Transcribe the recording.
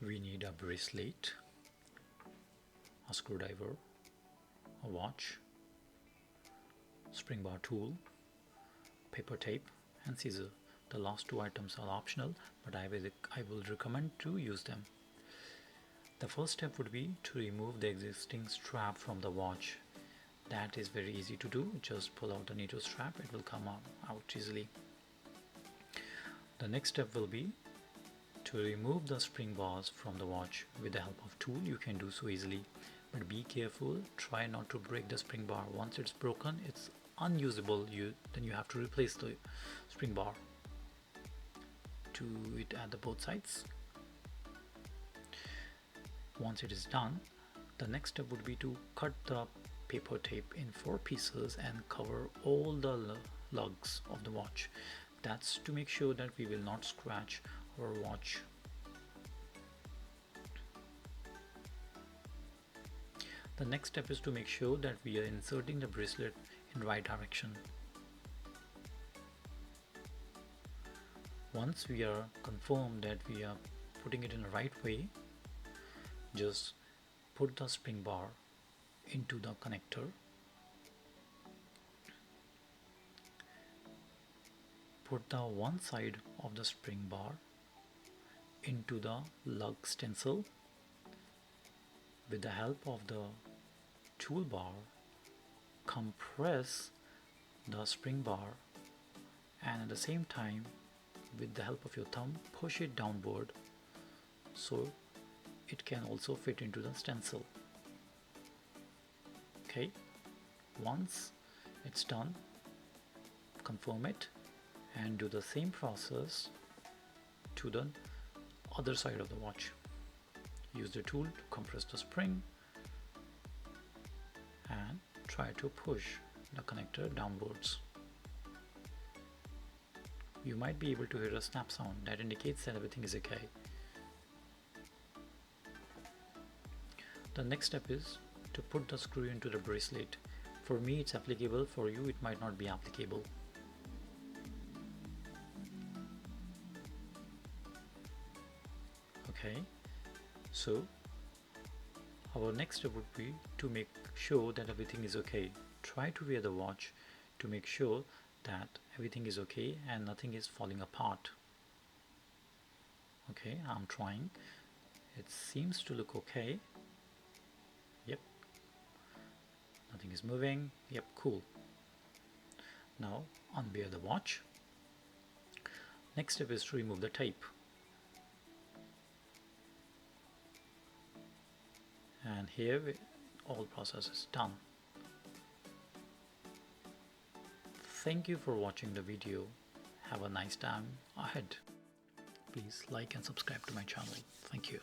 We need a bracelet, a screwdriver, a watch, spring bar tool, paper tape and scissors. The last two items are optional, but I will recommend to use them. The first step would be to remove the existing strap from the watch. That is very easy to do. Just pull out the NATO strap, it will come out easily. The next step will be to remove the spring bars from the watch. With the help of tool you can do so easily, but be careful, try not to break the spring bar. Once it's broken, it's unusable. Then you have to replace the spring bar to it at the both sides. Once it is done, the next step would be to cut the paper tape in 4 pieces and cover all the lugs of the watch. That's to make sure that we will not scratch our watch. The next step is to make sure that we are inserting the bracelet in the right direction. Once we are confirmed that we are putting it in the right way, just put the spring bar into the connector, put the one side of the spring bar into the lug stencil. With the help of the toolbar, compress the spring bar, and at the same time, with the help of your thumb, push it downward so it can also fit into the stencil. Okay, once it's done, confirm it and do the same process to the other side of the watch. Use the tool to compress the spring and try to push the connector downwards. You might be able to hear a snap sound that indicates that everything is okay. The next step is to put the screw into the bracelet. For me it's applicable, for you it might not be applicable. Okay, so our next step would be to make sure that everything is okay. Try to wear the watch to make sure that everything is okay and nothing is falling apart. Okay, I'm trying. It seems to look okay. Yep, nothing is moving. Yep, cool. Now unwear the watch. Next step is to remove the tape. And here all process is done. Thank you for watching the video. Have a nice time ahead. Please like and subscribe to my channel. Thank you.